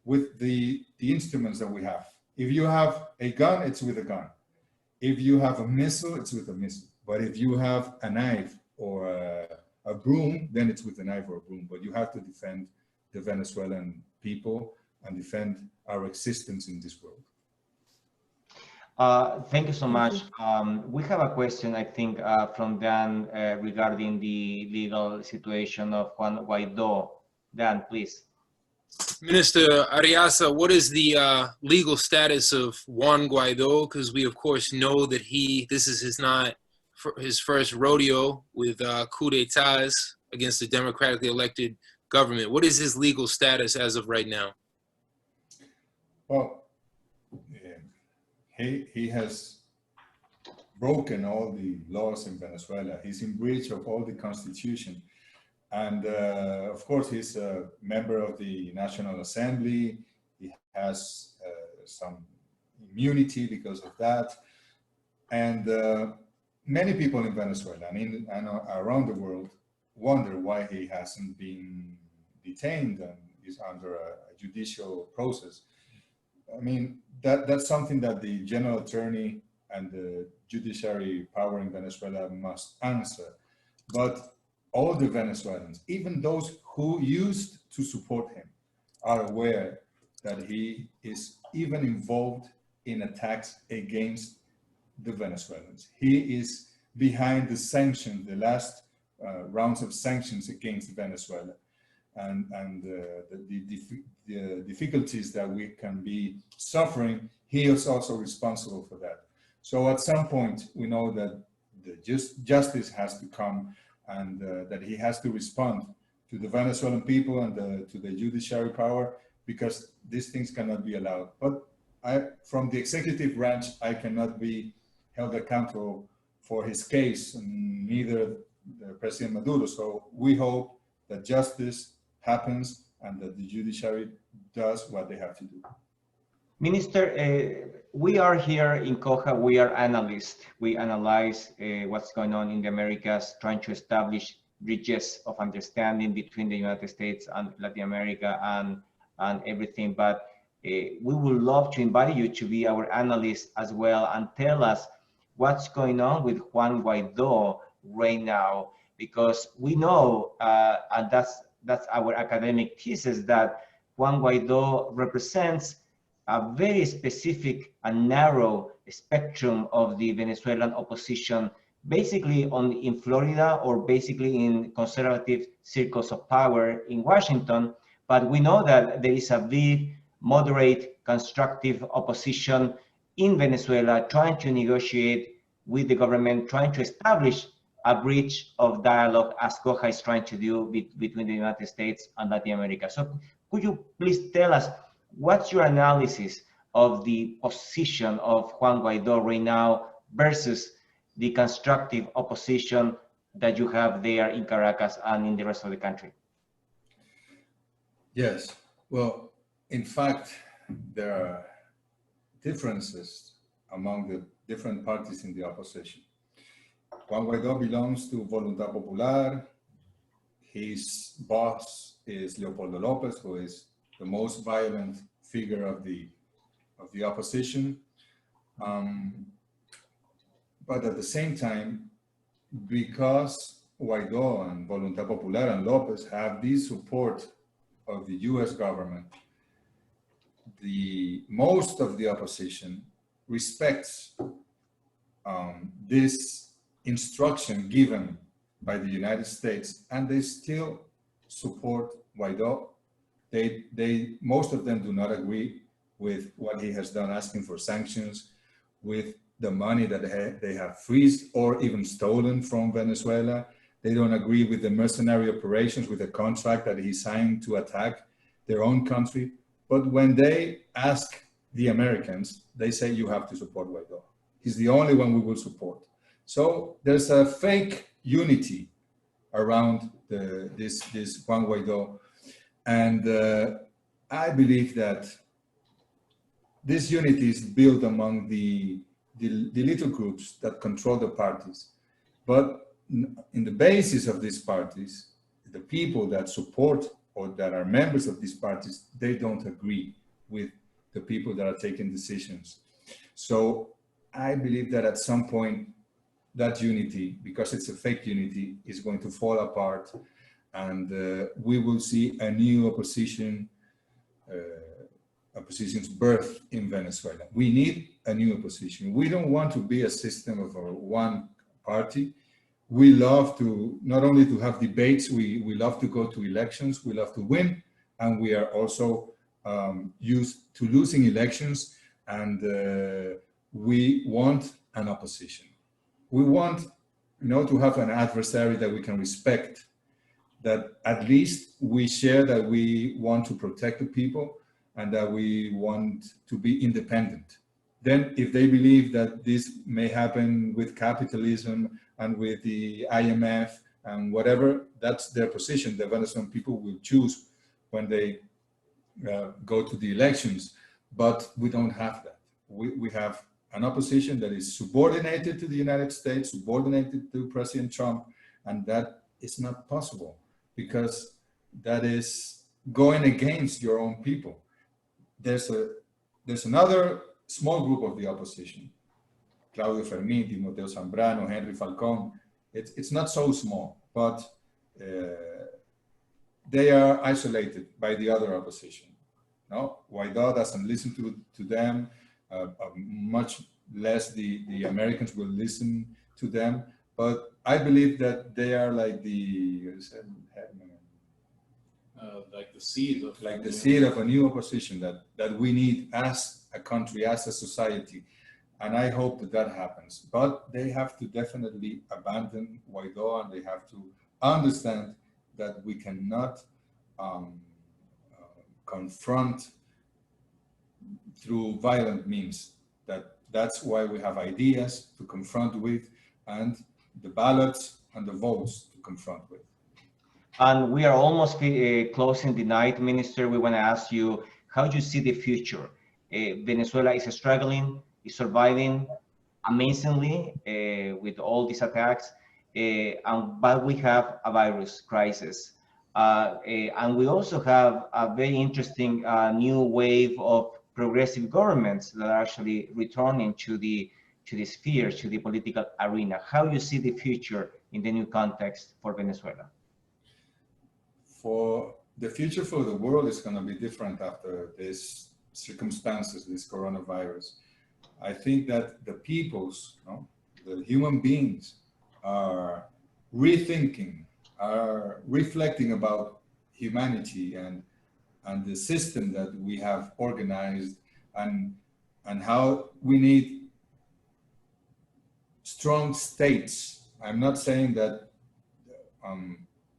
with the instruments that we have. If you have a gun, it's with a gun. If you have a missile, it's with a missile. But if you have a knife or a broom, then it's with a knife or a broom. But you have to defend the Venezuelan people and defend our existence in this world. Thank you so much. We have a question, I think, from Dan regarding the legal situation of Juan Guaidó. Dan, please. Minister Arreaza, what is the legal status of Juan Guaidó? Because we, of course, know that this is not his first rodeo with coup d'etats against the democratically elected government. What is his legal status as of right now? Well, he has broken all the laws in Venezuela. He's in breach of all the constitution. And of course, he's a member of the National Assembly. He has some immunity because of that. And many people in Venezuela, and around the world, wonder why he hasn't been detained and is under a judicial process. I mean, that's something that the general attorney and the judiciary power in Venezuela must answer. But all the Venezuelans, even those who used to support him, are aware that he is even involved in attacks against the Venezuelans. He is behind the sanctions, the last rounds of sanctions against Venezuela, and the difficulties that we can be suffering. He is also responsible for that. So at some point, we know that the justice has to come, and that he has to respond to the Venezuelan people and to the judiciary power, because these things cannot be allowed. But from the executive branch, I cannot be held accountable for his case, and neither President Maduro. So we hope that justice happens and that the judiciary does what they have to do. Minister, we are here in COHA, we are analysts. We analyze what's going on in the Americas, trying to establish bridges of understanding between the United States and Latin America and everything. But we would love to invite you to be our analyst as well and tell us what's going on with Juan Guaido right now, because we know, and that's our academic thesis, that Juan Guaido represents a very specific and narrow spectrum of the Venezuelan opposition, basically in Florida or basically in conservative circles of power in Washington. But we know that there is a big, moderate, constructive opposition in Venezuela trying to negotiate with the government, trying to establish a bridge of dialogue as COHA is trying to do between the United States and Latin America. So could you please tell us, what's your analysis of the position of Juan Guaido right now versus the constructive opposition that you have there in Caracas and in the rest of the country? Yes, well, in fact, there are differences among the different parties in the opposition. Juan Guaido belongs to Voluntad Popular. His boss is Leopoldo Lopez, who is the most violent figure of the opposition. But at the same time, because Guaido and Voluntad Popular and Lopez have the support of the US government, most of the opposition respects this instruction given by the United States, and they still support Guaido. Most of them do not agree with what he has done, asking for sanctions, with the money that they have freezed or even stolen from Venezuela. They don't agree with the mercenary operations, with the contract that he signed to attack their own country. But when they ask the Americans, they say, you have to support Guaido. He's the only one we will support. So there's a fake unity around this Juan Guaido. And I believe that this unity is built among the little groups that control the parties. But in the basis of these parties, the people that support or that are members of these parties, they don't agree with the people that are taking decisions. So I believe that at some point, that unity, because it's a fake unity, is going to fall apart, and we will see a new opposition's birth in Venezuela. We need a new opposition. We don't want to be a system of one party. We love to not only to have debates, we love to go to elections, we love to win, and we are also used to losing elections, and we want an opposition. We want, to have an adversary that we can respect, that at least we share that we want to protect the people and that we want to be independent. Then if they believe that this may happen with capitalism and with the IMF and whatever, that's their position. The Venezuelan people will choose when they go to the elections, but we don't have that. We have an opposition that is subordinated to the United States, subordinated to President Trump, and that is not possible because that is going against your own people. There's another small group of the opposition, Claudio Fermín, Timoteo Zambrano, Henry Falcón. It's not so small, but they are isolated by the other opposition. No, Guaido doesn't listen to them. Much less the Americans will listen to them. But I believe that they are like the seed of a new opposition that we need as a country, as a society. And I hope that that happens. But they have to definitely abandon Guaido, and they have to understand that we cannot confront through violent means. That's why we have ideas to confront with, and the ballots and the votes to confront with. And we are almost closing the night, Minister. We want to ask you, how do you see the future? Venezuela is struggling, is surviving amazingly with all these attacks, but we have a virus crisis. And we also have a very interesting new wave of progressive governments that are actually returning to the sphere, to the political arena. How do you see the future in the new context for Venezuela? For the future for the world is going to be different after these circumstances, this coronavirus. I think that the peoples, the human beings, are rethinking, are reflecting about humanity and the system that we have organized, and how we need strong states. I'm not saying that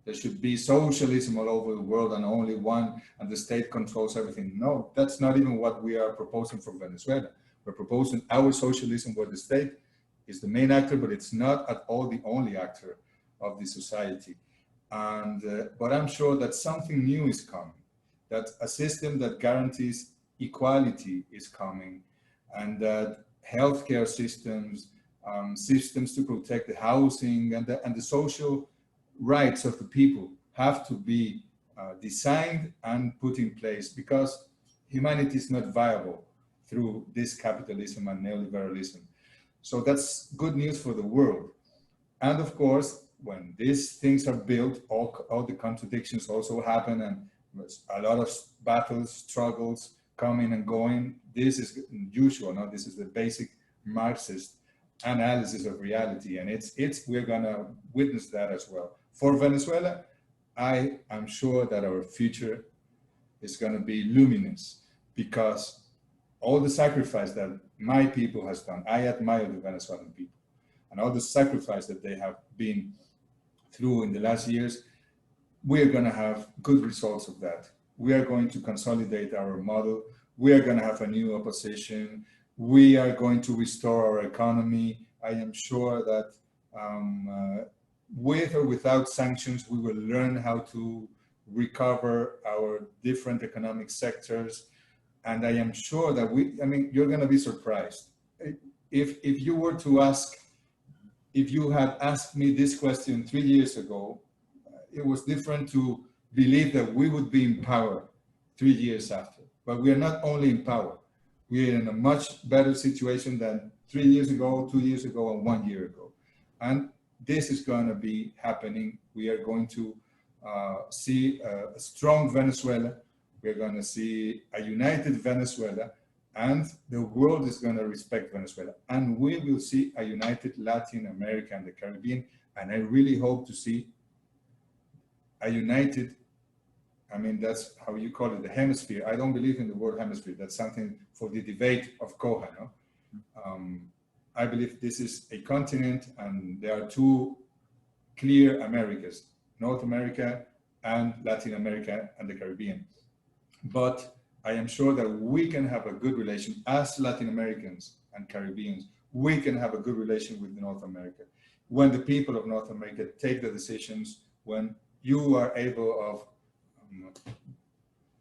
there should be socialism all over the world and only one, and the state controls everything. No, that's not even what we are proposing for Venezuela. We're proposing our socialism where the state is the main actor, but it's not at all the only actor of the society. And but I'm sure that something new is coming, that a system that guarantees equality is coming, and that healthcare systems, systems to protect the housing and the social rights of the people have to be designed and put in place, because humanity is not viable through this capitalism and neoliberalism. So that's good news for the world. And of course, when these things are built, all the contradictions also happen, and a lot of battles, struggles coming and going. This is usual. No? This is the basic Marxist analysis of reality, and we're gonna witness that as well. For Venezuela, I am sure that our future is gonna be luminous, because all the sacrifice that my people has done, I admire the Venezuelan people, and all the sacrifice that they have been through in the last years, we are gonna have good results of that. We are going to consolidate our model. We are gonna have a new opposition. We are going to restore our economy. I am sure that with or without sanctions, we will learn how to recover our different economic sectors. And I am sure that you're going to be surprised. If you were to ask, if you had asked me this question 3 years ago, it was different to believe that we would be in power 3 years after. But we are not only in power, we are in a much better situation than 3 years ago, 2 years ago, and 1 year ago. And this is going to be happening. We are going to see a strong Venezuela. We're going to see a united Venezuela, and the world is going to respect Venezuela. And we will see a united Latin America and the Caribbean. And I really hope to see a united, that's how you call it, the hemisphere. I don't believe in the word hemisphere. That's something for the debate of COHA. No? I believe this is a continent, and there are two clear Americas, North America and Latin America and the Caribbean. But I am sure that we can have a good relation as Latin Americans and Caribbeans. We can have a good relation with North America. When the people of North America take the decisions, when you are able of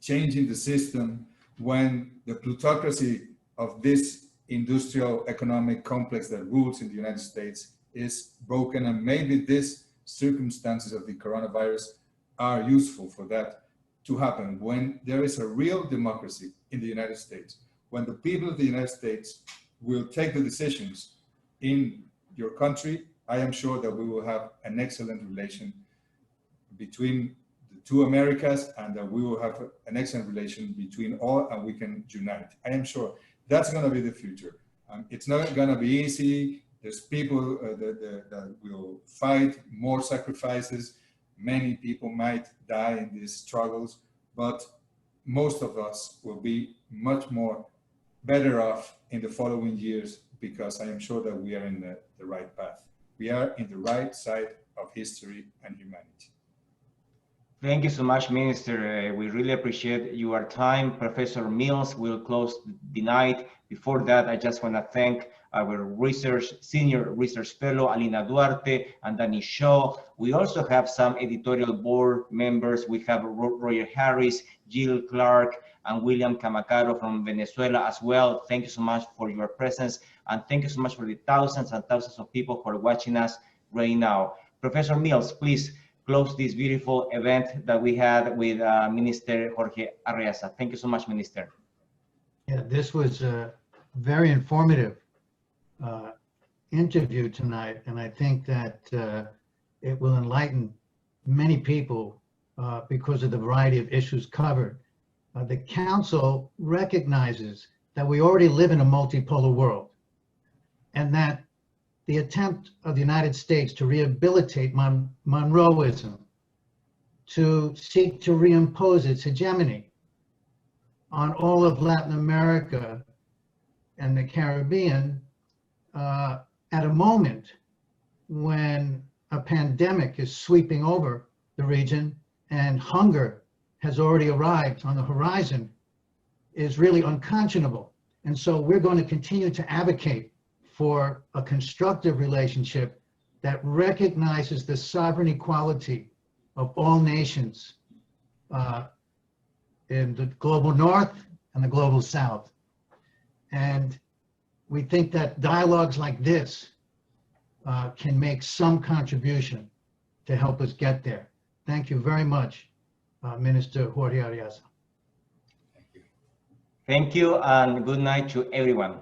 changing the system, when the plutocracy of this industrial economic complex that rules in the United States is broken, and maybe these circumstances of the coronavirus are useful for that to happen. When there is a real democracy in the United States, when the people of the United States will take the decisions in your country, I am sure that we will have an excellent relation between the two Americas, and that we will have an excellent relation between all, and we can unite. I am sure that's going to be the future. It's not going to be easy. There's people that will fight, more sacrifices. Many people might die in these struggles, but most of us will be much more better off in the following years, because I am sure that we are in the right path. We are in the right side of history and humanity. Thank you so much, Minister. We really appreciate your time. Professor Mills will close the night. Before that, I just want to thank our senior research fellow, Alina Duarte and Danny Shaw. We also have some editorial board members. We have Roger Harris, Jill Clark, and William Camacaro from Venezuela as well. Thank you so much for your presence. And thank you so much for the thousands and thousands of people who are watching us right now. Professor Mills, please close this beautiful event that we had with Minister Jorge Arreaza. Thank you so much, Minister. Yeah, this was a very informative interview tonight, and I think that it will enlighten many people because of the variety of issues covered. The Council recognizes that we already live in a multipolar world, and that the attempt of the United States to rehabilitate Monroeism, to seek to reimpose its hegemony on all of Latin America and the Caribbean at a moment when a pandemic is sweeping over the region and hunger has already arrived on the horizon, is really unconscionable. And so we're going to continue to advocate for a constructive relationship that recognizes the sovereign equality of all nations in the global north and the global south. And we think that dialogues like this can make some contribution to help us get there. Thank you very much, Minister Jorge Arreaza. Thank you. Thank you, and good night to everyone.